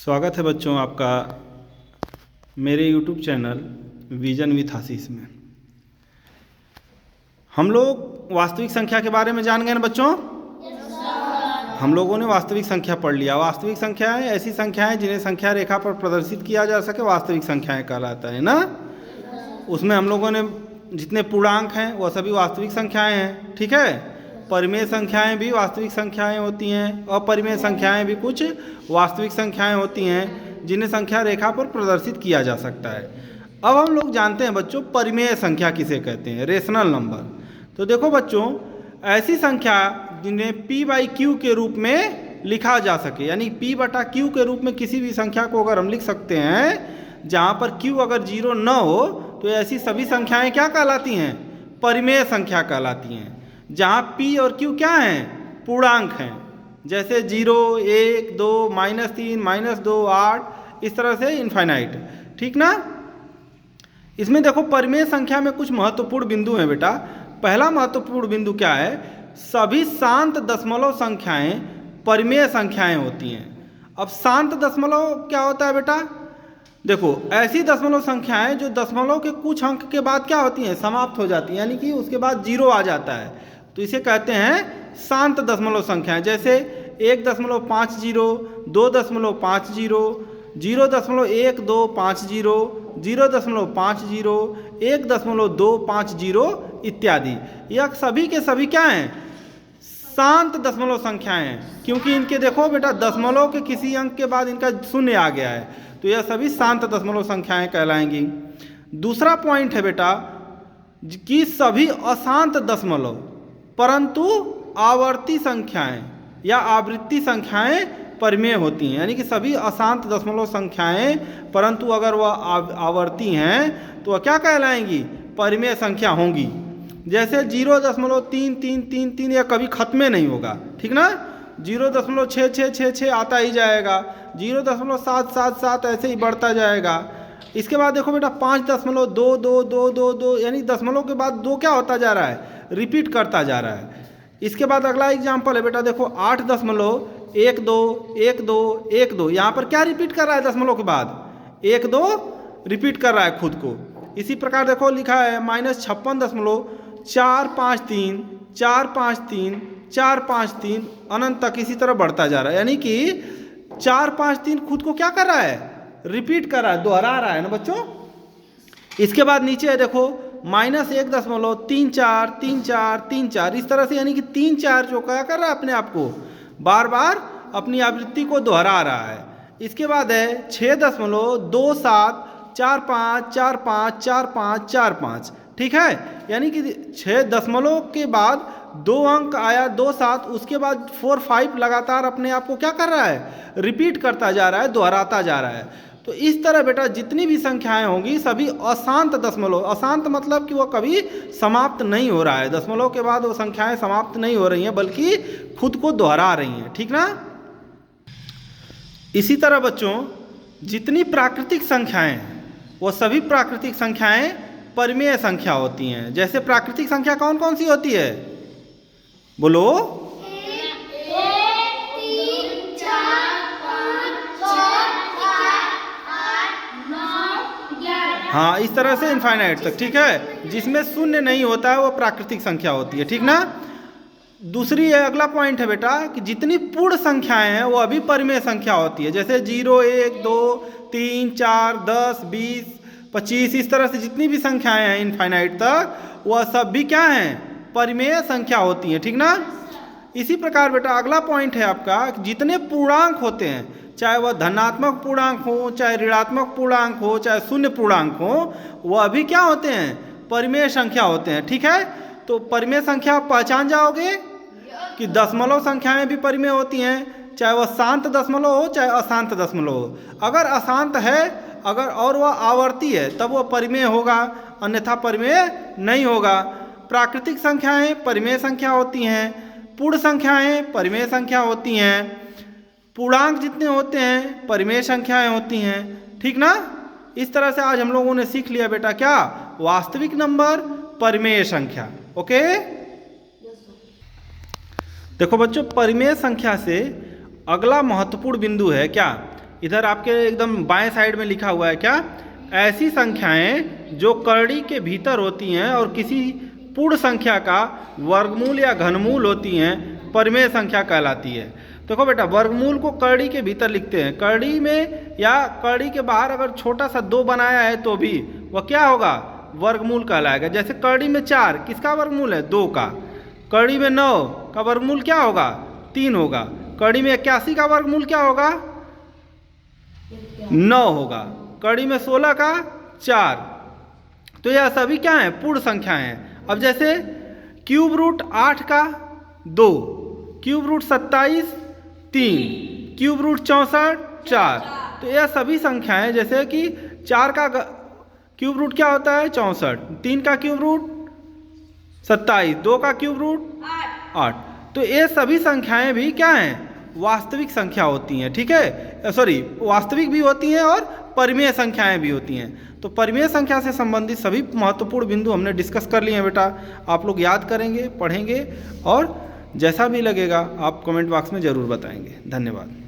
स्वागत है बच्चों आपका मेरे YouTube चैनल विजन विथ आशीष में। हम लोग वास्तविक संख्या के बारे में जान गए ना बच्चों। हम लोगों ने वास्तविक संख्या पढ़ लिया। वास्तविक संख्याएं ऐसी संख्याएं जिन्हें संख्या रेखा पर प्रदर्शित किया जा सके वास्तविक संख्याएं कहलाता है ना। उसमें हम लोगों ने जितने पूर्णांक हैं वह सभी वास्तविक संख्याएं हैं, ठीक है। परिमेय संख्याएं भी वास्तविक संख्याएं होती हैं, अपरिमेय संख्याएं भी कुछ वास्तविक संख्याएं होती हैं जिन्हें संख्या रेखा पर प्रदर्शित किया जा सकता है। अब हम लोग जानते हैं बच्चों परिमेय संख्या किसे कहते हैं, रेशनल नंबर। तो देखो बच्चों, ऐसी संख्या जिन्हें p/q के रूप में लिखा जा सके, यानी p/q के रूप में किसी भी संख्या को अगर हम लिख सकते हैं जहाँ पर q अगर 0 न हो तो ऐसी सभी संख्याएं क्या कहलाती हैं, परिमेय संख्या कहलाती हैं। जहाँ p और q क्या हैं, पूर्णांक हैं, जैसे 0, 1, 2, -3, -2, 8, इस तरह से इनफाइनाइट, ठीक ना। इसमें देखो परिमेय संख्या में कुछ महत्वपूर्ण बिंदु हैं बेटा। पहला महत्वपूर्ण बिंदु क्या है, सभी शांत दशमलव संख्याएं परिमेय संख्याएं होती हैं। अब शांत दशमलव क्या होता है बेटा, देखो ऐसी दशमलव संख्याएं जो दशमलव के कुछ अंक के बाद क्या होती हैं, समाप्त हो जाती हैं, यानी कि उसके बाद 0 आ जाता है, तो इसे कहते हैं शांत दशमलव संख्याएं। जैसे 1.50, 2.50, 0.1250, 0.50, 1.250 इत्यादि। यह सभी के सभी क्या हैं, शांत दशमलव संख्याएं हैं, क्योंकि इनके देखो बेटा दशमलव के किसी अंक के बाद इनका 0 आ गया है, तो यह सभी शांत दशमलव संख्याएं कहलाएंगी। दूसरा पॉइंट है बेटा कि सभी अशांत दशमलव परंतु आवर्ती संख्याएं या आवृत्ति संख्याएं परिमेय होती हैं, यानी कि सभी अशांत दशमलव संख्याएं परंतु अगर वह आवर्ती हैं तो वह क्या कहलाएंगी, परिमेय संख्या होंगी। जैसे 0.3333 यह कभी खत्म नहीं होगा, ठीक ना। 0.6666 आता ही जाएगा, 0.777 ऐसे ही बढ़ता जाएगा। इसके बाद देखो बेटा 5.222222, यानी दशमलव के बाद 2 क्या होता जा रहा है, रिपीट करता जा रहा है। इसके बाद अगला एग्जाम्पल है बेटा, देखो 8.121212, यहाँ पर क्या रिपीट कर रहा है, दशमलव के बाद 1 2 रिपीट कर रहा है खुद को। इसी प्रकार देखो लिखा है -56.453 453 453 अनंत तक इसी तरह बढ़ता जा रहा है, यानी कि 453 खुद को क्या कर रहा है, रिपीट कर रहा है, दोहरा रहा है ना बच्चों। इसके बाद नीचे है देखो -1.343434, इस तरह से, यानी कि 3 4 जो क्या कर रहा है, अपने आप को बार बार अपनी आवृत्ति को दोहरा रहा है। इसके बाद है 6.2745454545, ठीक है, यानी कि 6 दशमलव के बाद 2 अंक आया 27, उसके बाद 4 5 लगातार अपने आप को क्या कर रहा है, रिपीट करता जा रहा है, दोहराता जा रहा है। तो इस तरह बेटा जितनी भी संख्याएं होंगी सभी अशांत दशमलव, अशांत मतलब कि वो कभी समाप्त नहीं हो रहा है, दशमलव के बाद वो संख्याएं समाप्त नहीं हो रही हैं बल्कि खुद को दोहरा रही हैं, ठीक ना। इसी तरह बच्चों जितनी प्राकृतिक संख्याएं वो सभी प्राकृतिक संख्याएं परिमेय संख्या होती हैं। जैसे प्राकृतिक संख्या कौन कौन सी होती है, बोलो। हाँ, इस तरह से इनफाइनाइट तक, ठीक है। जिसमें 0 नहीं होता है वो प्राकृतिक संख्या होती है, ठीक ना। दूसरी है, अगला पॉइंट है बेटा कि जितनी पूर्ण संख्याएं हैं वो अभी परिमेय संख्या होती है। जैसे 0 1 2 3 4 10 20 25, इस तरह से जितनी भी संख्याएं हैं इनफाइनाइट तक वह सब भी क्या हैं, परिमेय संख्या होती हैं, ठीक ना। इसी प्रकार बेटा अगला पॉइंट है आपका कि जितने पूर्णांक होते हैं, चाहे वह धनात्मक पूर्णांक हो, चाहे ऋणात्मक पूर्णांक हो, चाहे शून्य पूर्णांक हो, वह भी क्या होते हैं, परिमेय संख्या होते हैं, ठीक है। तो परिमेय संख्या आप पहचान जाओगे कि दशमलव संख्याएं भी परिमेय होती हैं, चाहे वह शांत दशमलव हो चाहे अशांत दशमलव हो। अगर अशांत है अगर और वह आवर्ती है तब वह परिमेय होगा, अन्यथा परिमेय नहीं होगा। प्राकृतिक संख्याएं परिमेय संख्या होती हैं, पूर्ण संख्याएं परिमेय संख्या होती हैं, पूर्णांक जितने होते हैं परिमेय संख्याएं होती हैं, ठीक ना। इस तरह से आज हम लोगों ने सीख लिया बेटा क्या, वास्तविक नंबर, परिमेय संख्या। ओके, देखो बच्चों परिमेय संख्या से अगला महत्वपूर्ण बिंदु है क्या, इधर आपके एकदम बाएं साइड में लिखा हुआ है क्या, ऐसी संख्याएं जो कड़ी के भीतर होती हैं और किसी पूर्ण संख्या का वर्गमूल या घनमूल होती हैं परिमेय संख्या कहलाती है। देखो बेटा, वर्गमूल को कड़ी के भीतर लिखते हैं, कड़ी में या कड़ी के बाहर अगर छोटा सा 2 बनाया है तो भी वह क्या होगा, वर्गमूल कहलाएगा। जैसे कड़ी में 4 किसका वर्गमूल है, 2 का। कड़ी में 9 का वर्गमूल क्या होगा, 3 होगा। कड़ी में 81 का वर्गमूल क्या होगा, 9 होगा। कड़ी में 16 का 4। तो यह सभी क्या है, पूर्ण संख्याएं हैं। अब जैसे क्यूब रूट 8 का 2, क्यूब रूट 27 3, क्यूब रूट 64 4। तो यह सभी संख्याएं, जैसे कि 4 का क्यूब रूट क्या होता है 64, 3 का क्यूब रूट 27, 2 का क्यूब रूट 8। तो ये सभी संख्याएं भी क्या हैं, वास्तविक संख्या होती हैं। ठीक है, सॉरी, वास्तविक भी होती हैं और परिमेय संख्याएं भी होती हैं। तो परिमेय संख्या से संबंधित सभी महत्वपूर्ण बिंदु हमने डिस्कस कर लिए हैं बेटा। आप लोग याद करेंगे, पढ़ेंगे और जैसा भी लगेगा आप कमेंट बॉक्स में ज़रूर बताएंगे। धन्यवाद।